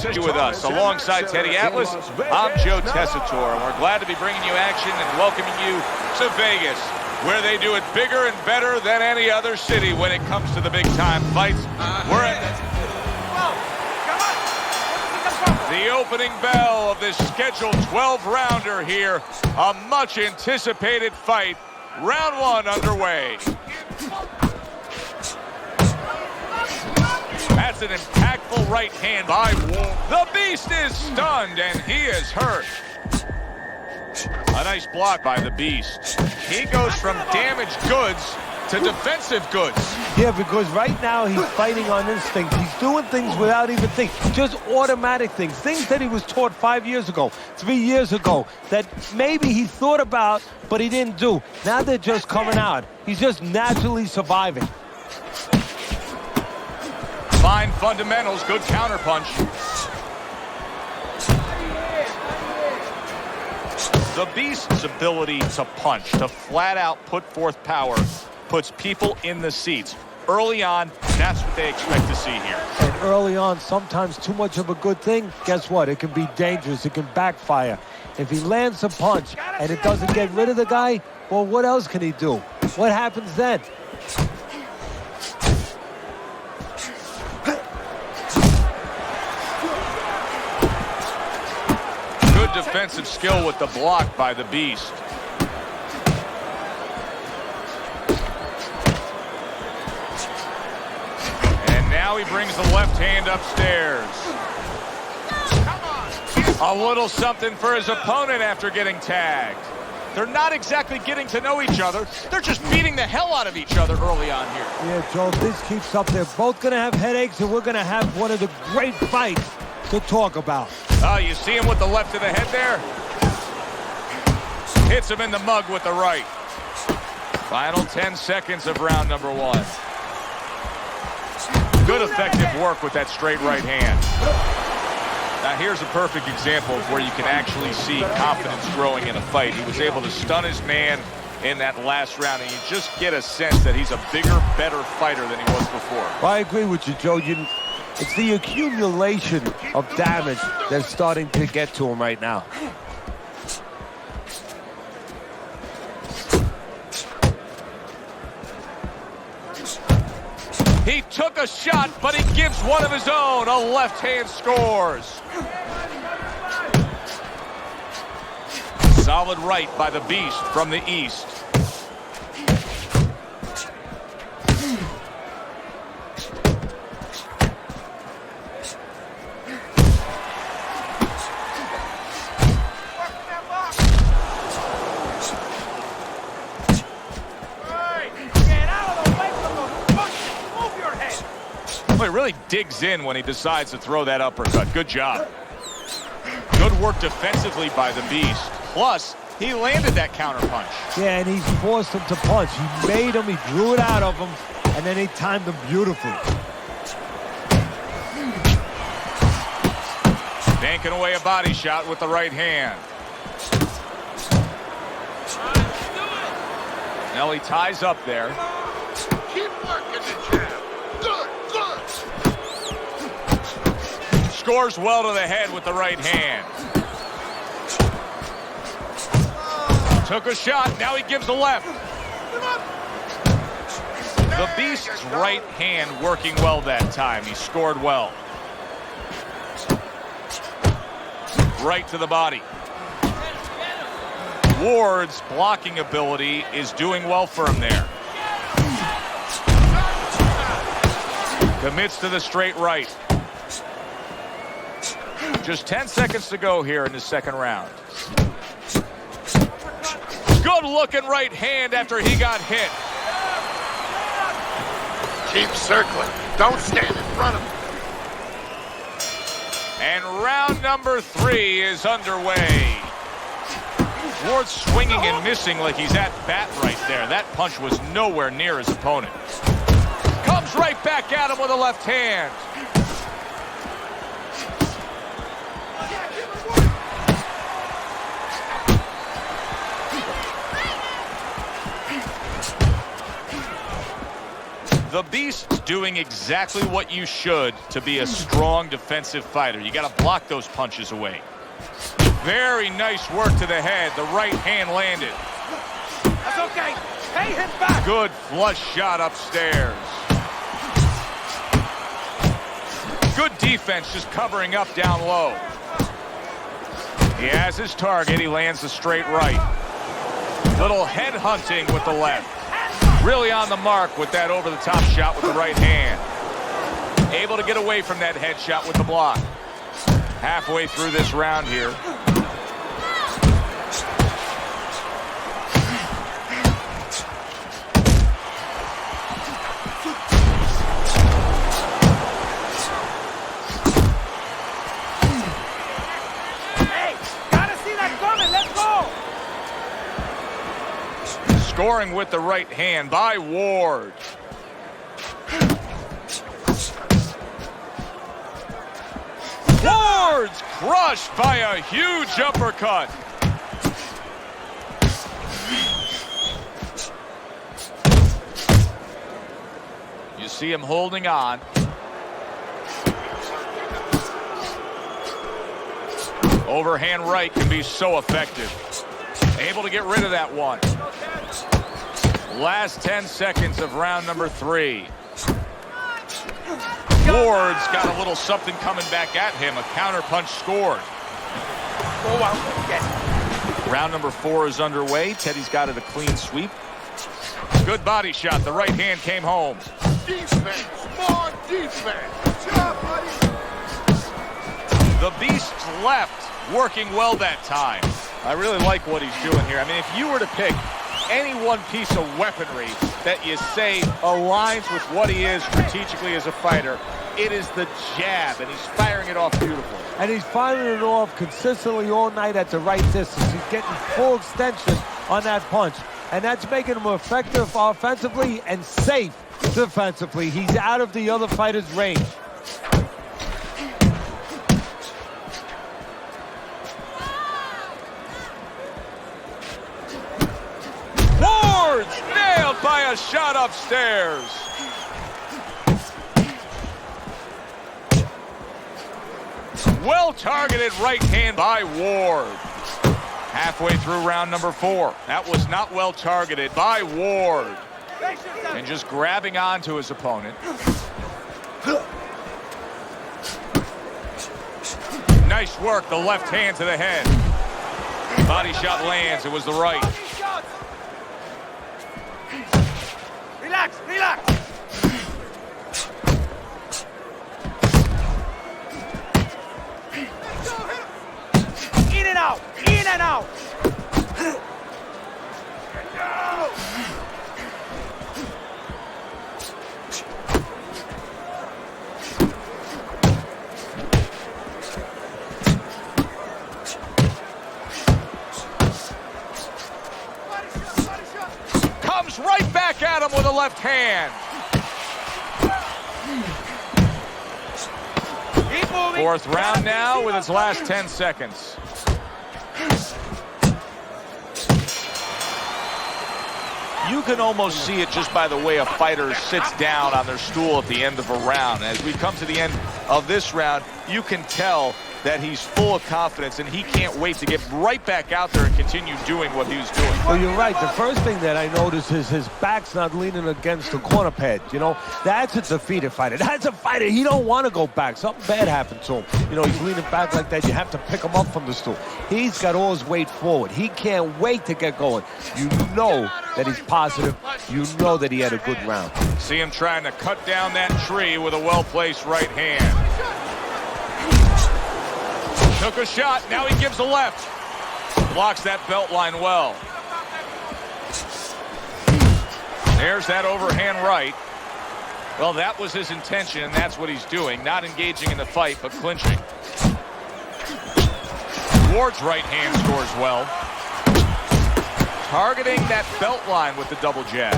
position with us. Alongside Teddy Atlas, I'm Joe Tessitore, and we're glad to be bringing you action and welcoming you to Vegas, where they do it bigger and better than any other city when it comes to the big-time fights. We're at the opening bell of this scheduled 12-rounder here. A much-anticipated fight. Round one underway. That's an impactful right hand by Wolf. The Beast is stunned, and he is hurt. A nice block by the Beast. He goes from damaged goods to defensive goods. Yeah, because right now he's fighting on instinct. He's doing things without even thinking. Just automatic things. Things that he was taught 5 years ago, 3 years ago, that maybe he thought about, but he didn't do. Now they're just coming out. He's just naturally surviving. Fine fundamentals, good counterpunch. The Beast's ability to punch, to flat out put forth power, puts people in the seats. Early on, that's what they expect to see here. And early on, sometimes too much of a good thing, guess what? It can be dangerous. It can backfire. If he lands a punch and it doesn't get rid of the guy, well, what else can he do? What happens then? Good defensive skill with the block by the Beast. Now he brings the left hand upstairs. A little something for his opponent after getting tagged. They're not exactly getting to know each other. They're just beating the hell out of each other early on here. Yeah, Joe, if this keeps up, they're both going to have headaches, and we're going to have one of the great fights to talk about. Oh, you see him with the left of the head there? Hits him in the mug with the right. Final 10 seconds of round number one. Good effective work with that straight right hand. Now here's a perfect example of where you can actually see confidence growing in a fight. He was able to stun his man in that last round, and you just get a sense that he's a bigger, better fighter than he was before. Well, I agree with you, Joe. It's the accumulation of damage that's starting to get to him right now. He took a shot, but he gives one of his own. A left hand scores. Solid right by the Beast from the east. He really digs in when he decides to throw that uppercut. Good job. Good work defensively by the Beast. Plus, he landed that counterpunch. Yeah, and he forced him to punch. He made him, he drew it out of him, and then he timed him beautifully. Banking away a body shot with the right hand. Now he ties up there. Keep working the jab. Good. Scores well to the head with the right hand. Took a shot, now he gives the left. The Beast's right hand working well that time. He scored well. Right to the body. Ward's blocking ability is doing well for him there. Commits to the straight right. Just 10 seconds to go here in the second round. Good looking right hand after he got hit. Keep circling. Don't stand in front of him. And round number 3 is underway. Ward swinging and missing like he's at bat right there. That punch was nowhere near his opponent. Comes right back at him with a left hand. The Beast He's doing exactly what you should to be a strong defensive fighter. You got to block those punches away. Very nice work to the head. The right hand landed. That's okay. Pay him back. Good flush shot upstairs. Good defense, just covering up down low. He has his target. He lands the straight right. Little head hunting with the left. Really on the mark with that over-the-top shot with the right hand. Able to get away from that head shot with the block. Halfway through this round here. Scoring with the right hand by Ward. Ward's crushed by a huge uppercut. You see him holding on. Overhand right can be so effective. Able to get rid of that one. Last 10 seconds of round number 3. Ward's got a little something coming back at him. A counter punch scored. Round number 4 is underway. Teddy's got it a clean sweep. Good body shot. The right hand came home. Defense, more defense. Good job, buddy. The Beast's left working well that time. I really like what he's doing here. I mean, if you were to pick any one piece of weaponry that you say aligns with what he is strategically as a fighter, it is the jab, and he's firing it off beautifully. And he's firing it off consistently all night at the right distance. He's getting full extension on that punch, and that's making him effective offensively and safe defensively. He's out of the other fighter's range. Nailed by a shot upstairs. Well targeted right hand by Ward. Halfway through round number 4. That was not well targeted by Ward. And just grabbing onto his opponent. Nice work, the left hand to the head. Body shot lands, it was the right. Relax, relax. In and out, in and out. Comes right back at him with a left hand. Fourth round now with its last 10 seconds. You can almost see it just by the way a fighter sits down on their stool at the end of a round. As we come to the end of this round, you can tell that he's full of confidence and he can't wait to get right back out there and continue doing what he was doing. Well, you're right. The first thing that I noticed is his back's not leaning against the corner pad. You know, that's a defeated fighter. That's a fighter. He don't want to go back. Something bad happened to him. You know, he's leaning back like that. You have to pick him up from the stool. He's got all his weight forward. He can't wait to get going. You know that he's positive. You know that he had a good round. See him trying to cut down that tree with a well-placed right hand. Took a shot, now he gives a left. Blocks that belt line well. There's that overhand right. Well, that was his intention, and that's what he's doing. Not engaging in the fight, but clinching. Ward's right hand scores well. Targeting that belt line with the double jab.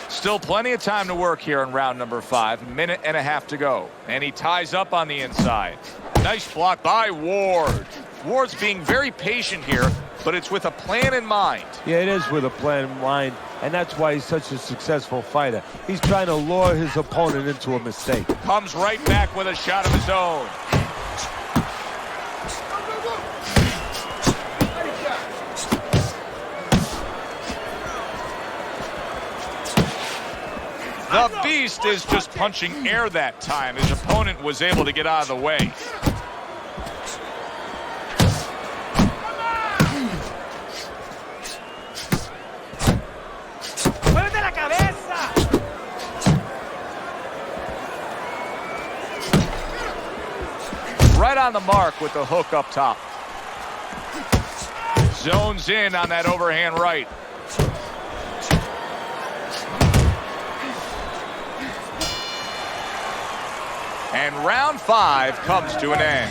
Still plenty of time to work here in round number 5. A minute and a half to go. And he ties up on the inside. Nice block by Ward. Ward's being very patient here, but it's with a plan in mind. Yeah, it is with a plan in mind, and that's why he's such a successful fighter. He's trying to lure his opponent into a mistake. Comes right back with a shot of his own. The Beast is just punching air that time. His opponent was able to get out of the way. Right on the mark with the hook up top. Zones in on that overhand right. And round 5 comes to an end.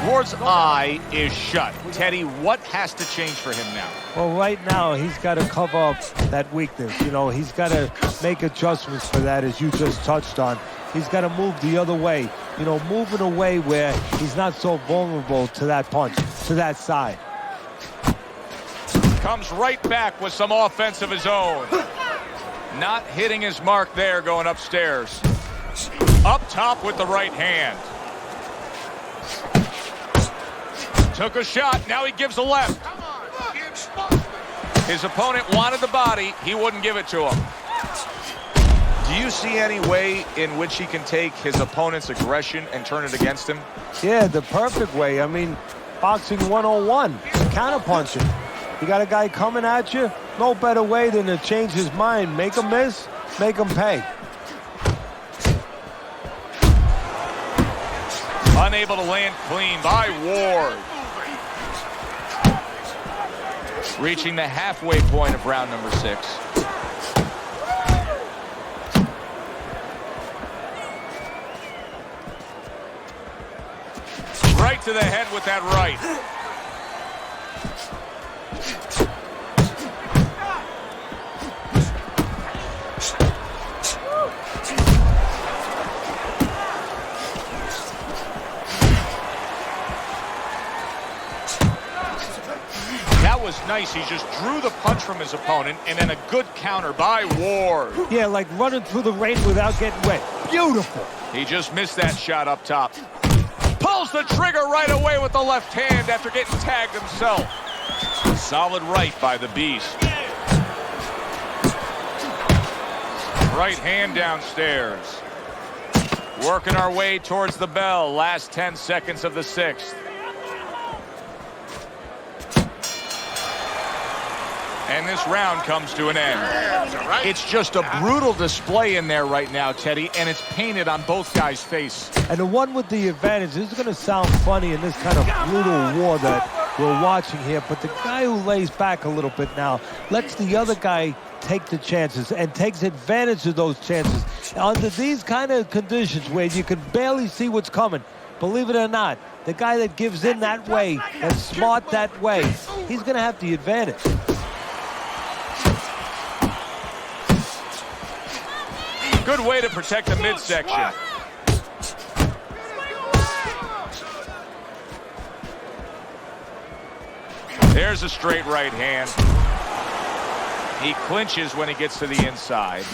Ward's eye is shut. Teddy, what has to change for him now? Well, right now, he's got to cover up that weakness. You know, he's got to make adjustments for that, as you just touched on. He's got to move the other way. You know, moving away where he's not so vulnerable to that punch, to that side. Comes right back with some offense of his own. Not hitting his mark there, going upstairs. Up top with the right hand. Took a shot, now he gives a left. His opponent wanted the body, he wouldn't give it to him. Do you see any way in which he can take his opponent's aggression and turn it against him? Yeah, the perfect way. I mean, boxing 101, counterpunching. You got a guy coming at you, no better way than to change his mind. Make him miss, make him pay. Unable to land clean by Ward. Reaching the halfway point of round number 6. Right to the head with that right. That was nice. He just drew the punch from his opponent, and then a good counter by Ward. Yeah, like running through the rain without getting wet. Beautiful. He just missed that shot up top. Pulls the trigger right away with the left hand after getting tagged himself. Solid right by the Beast. Right hand downstairs. Working our way towards the bell. Last 10 seconds of the 6th. And this round comes to an end. It's just a brutal display in there right now, Teddy, and it's painted on both guys' face. And the one with the advantage, this is going to sound funny in this kind of brutal war that we're watching here, but the guy who lays back a little bit now lets the other guy take the chances and takes advantage of those chances. Under these kind of conditions where you can barely see what's coming, believe it or not, the guy that gives in that way, that's smart that way, he's going to have the advantage. Good way to protect the midsection. There's a straight right hand. He clinches when he gets to the inside.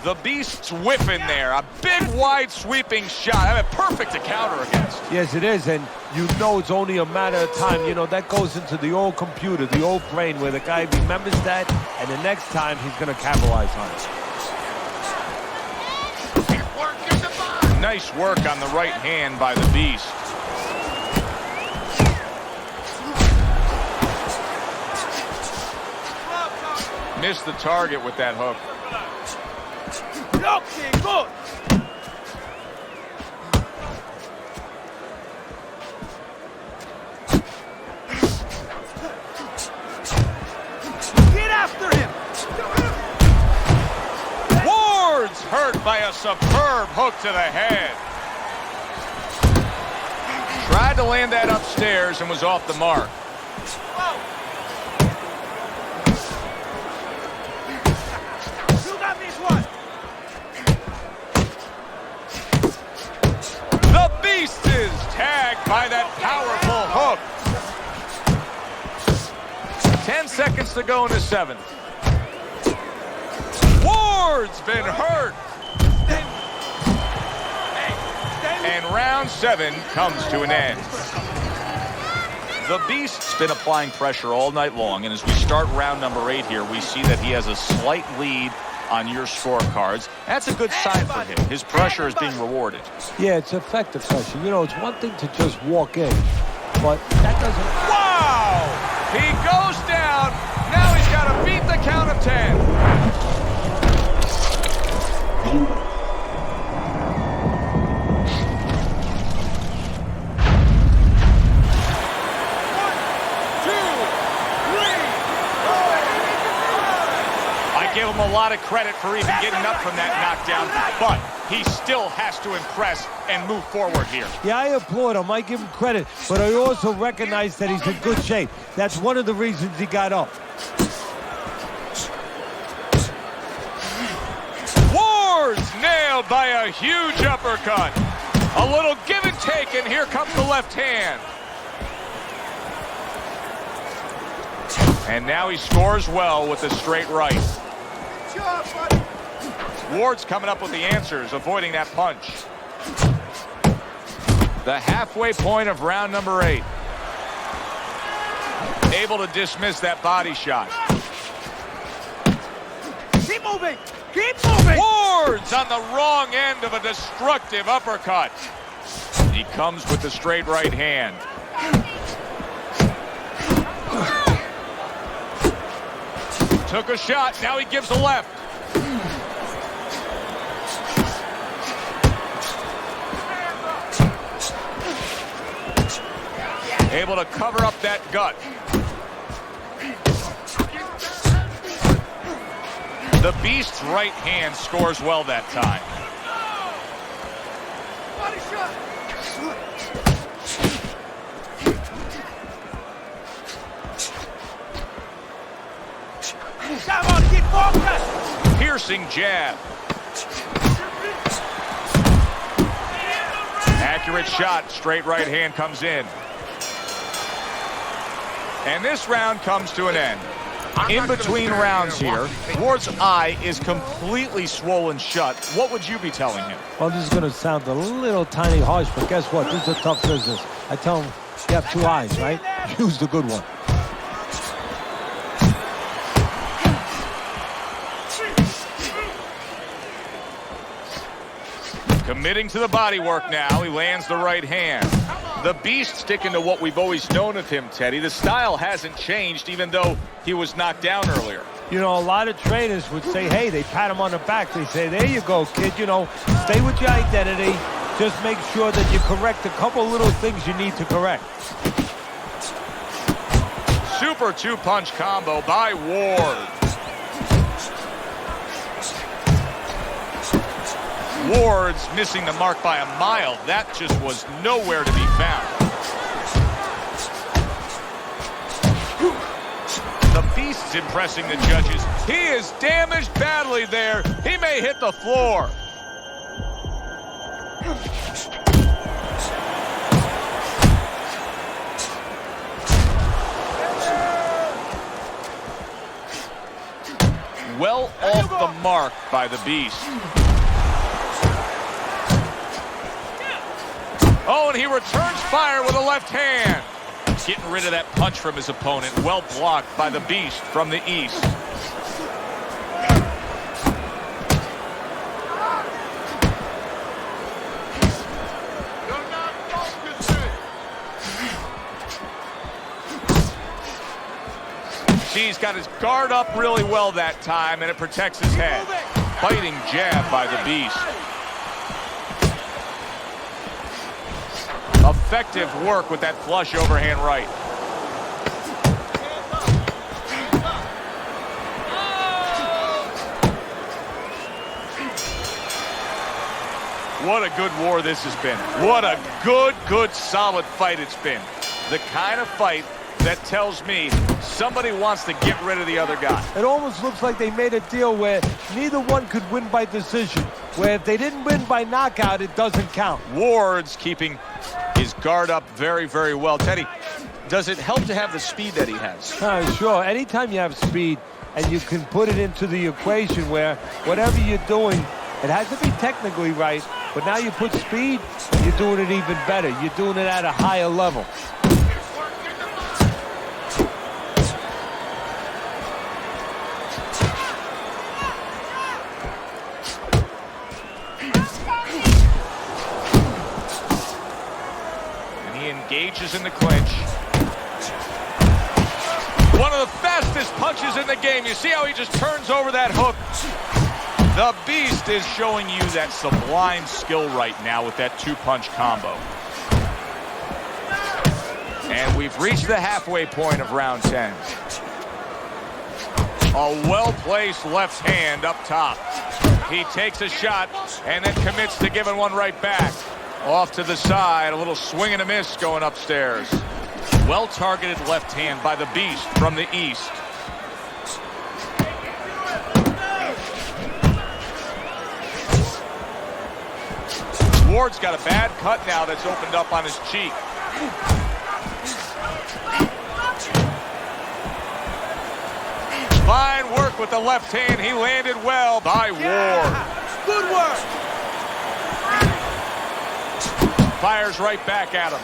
The Beast's whip in there. A big, wide, sweeping shot. I mean, perfect to counter against. Yes, it is, and you know it's only a matter of time. You know, that goes into the old computer, the old brain, where the guy remembers that, and the next time he's going to capitalize on it. Nice work on the right hand by the Beast. Missed the target with that hook. Get after him! Ward's hurt by a superb hook to the head. Tried to land that upstairs and was off the mark. You got this one! The Beast is tagged by that powerful hook. 10 seconds to go in the 7th. Ward's been hurt. And round 7 comes to an end. The Beast's been applying pressure all night long, and as we start round number 8 here, we see that he has a slight lead on your scorecards. That's a good sign for him. His pressure is being rewarded. Yeah, it's effective pressure. You know, it's one thing to just walk in, but that doesn't... Wow! He goes down. Now he's got to beat the count of 10. Give him a lot of credit for even getting up from that knockdown, but he still has to impress and move forward here. Yeah, I applaud him. I give him credit, but I also recognize that he's in good shape. That's one of the reasons he got up. Ward's nailed by a huge uppercut. A little give and take, and here comes the left hand. And now he scores well with the straight right. Ward's coming up with the answers, avoiding that punch. The halfway point of round number 8. Able to dismiss that body shot. Keep moving! Keep moving! Ward's on the wrong end of a destructive uppercut. He comes with the straight right hand. Took a shot, now he gives a left. Able to cover up that gut. The Beast's right hand scores well that time. Body shot. Piercing jab. Accurate shot, straight right hand comes in. And this round comes to an end. In between rounds here, Ward's eye is completely swollen shut. What would you be telling him? Well, this is going to sound a little tiny harsh, but guess what? This is a tough business. I tell him, you have 2 eyes, right? Use the good one. Committing to the body work now. He lands the right hand. The Beast sticking to what we've always known of him, Teddy. The style hasn't changed, even though he was knocked down earlier. You know, a lot of trainers would say, hey, they pat him on the back. They say, there you go, kid. You know, stay with your identity. Just make sure that you correct a couple little things you need to correct. Super 2-punch combo by Ward. Ward's missing the mark by a mile. That just was nowhere to be found. The Beast's impressing the judges. He is damaged badly there. He may hit the floor. Well off the mark by the Beast. Oh, and he returns fire with a left hand. Getting rid of that punch from his opponent. Well blocked by the Beast from the east. You're not focusing. He's got his guard up really well that time, and it protects his head. Fighting jab by the Beast. Effective work with that flush overhand right. What a good war this has been. What a good, solid fight it's been. The kind of fight that tells me somebody wants to get rid of the other guy. It almost looks like they made a deal where neither one could win by decision. Where if they didn't win by knockout, it doesn't count. Ward's keeping his guard up very, very well. Teddy, Does it help to have the speed that he has? Sure. Anytime you have speed and you can put it into the equation where whatever you're doing, it has to be technically right, but now you put speed and you're doing it even better. You're doing it at a higher level. Engages in the clinch. One of the fastest punches in the game. You see how he just turns over that hook? The Beast is showing you that sublime skill right now with that two-punch combo. And we've reached the halfway point of round 10. A well-placed left hand up top. He takes a shot and then commits to giving one right back. Off to the side, a little swing and a miss going upstairs. Well-targeted left hand by the Beast from the east. Ward's got a bad cut now that's opened up on his cheek. Fine work with the left hand. He landed well by Ward. Good work. Fires right back at him.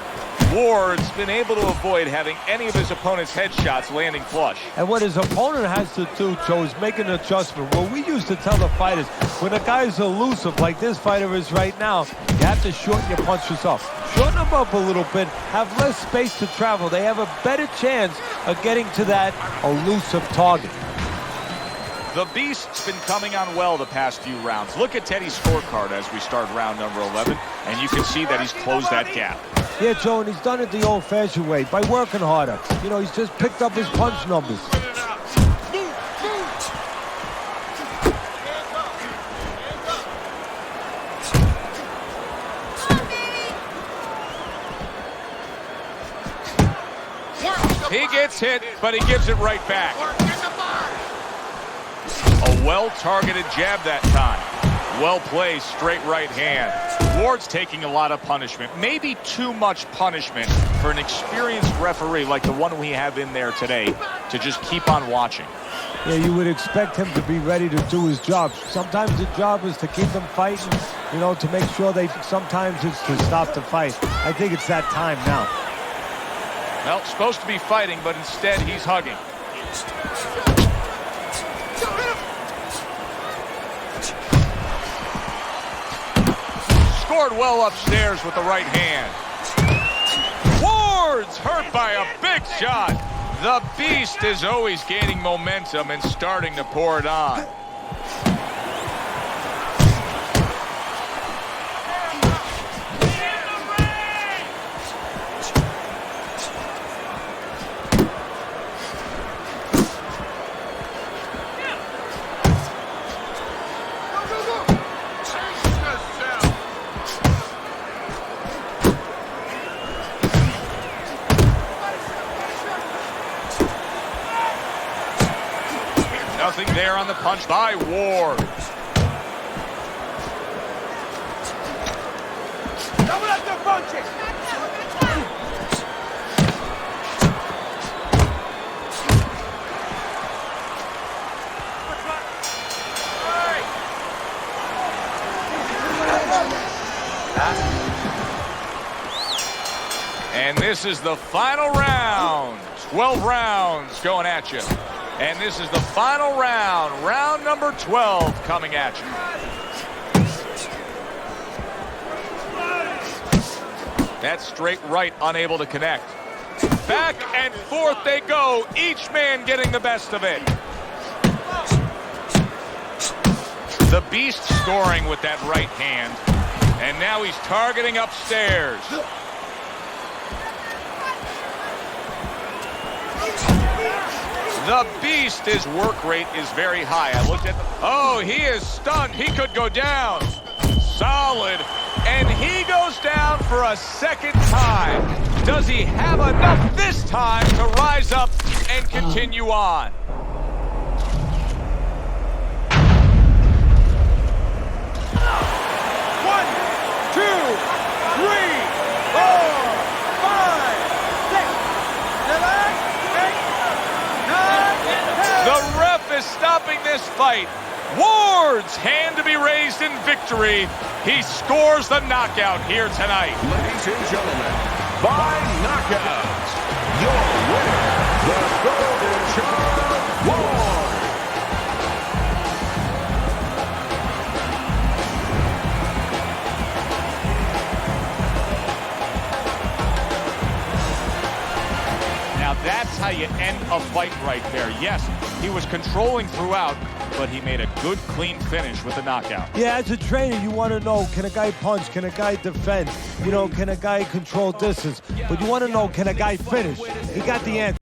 Ward's been able to avoid having any of his opponent's headshots landing flush. And what his opponent has to do, Joe, is make an adjustment. Well, we used to tell the fighters, when a guy's elusive like this fighter is right now, you have to shorten your punches up. Shorten them up a little bit, have less space to travel. They have a better chance of getting to that elusive target. The Beast's been coming on well the past few rounds. Look at Teddy's scorecard as we start round number 11, and you can see that he's closed that gap. Yeah, Joe, and he's done it the old-fashioned way, by working harder. You know, he's just picked up his punch numbers. He gets hit, but he gives it right back. A well-targeted jab that time. Well-placed straight right hand. Ward's taking a lot of punishment. Maybe too much punishment for an experienced referee like the one we have in there today to just keep on watching. Yeah, you would expect him to be ready to do his job. Sometimes the job is to keep them fighting, you know, to make sure sometimes it's to stop the fight. I think it's that time now. Well, supposed to be fighting, but instead he's hugging. Scored well upstairs with the right hand. Ward's hurt by a big shot. The Beast is always gaining momentum and starting to pour it on. Nothing there on the punch by Ward. Double up the punching. And this is the final round. 12 rounds going at you. And this is the final round, round number 12 coming at you. That straight right unable to connect. Back and forth they go, each man getting the best of it. The Beast scoring with that right hand. And now he's targeting upstairs. The Beast, his work rate is very high. I looked at the... Oh, he is stunned. He could go down. Solid. And he goes down for a second time. Does he have enough this time to rise up and continue on? One, two, three, four, five, six, is stopping this fight. Ward's hand to be raised in victory. He scores the knockout here tonight. Ladies and gentlemen, by knockout, your winner, the Golden Child, Ward. Now that's how you end a fight right there. Yes, he was controlling throughout, but he made a good, clean finish with the knockout. Yeah, as a trainer, you want to know, can a guy punch? Can a guy defend? You know, can a guy control distance? But you want to know, can a guy finish? He got the answer.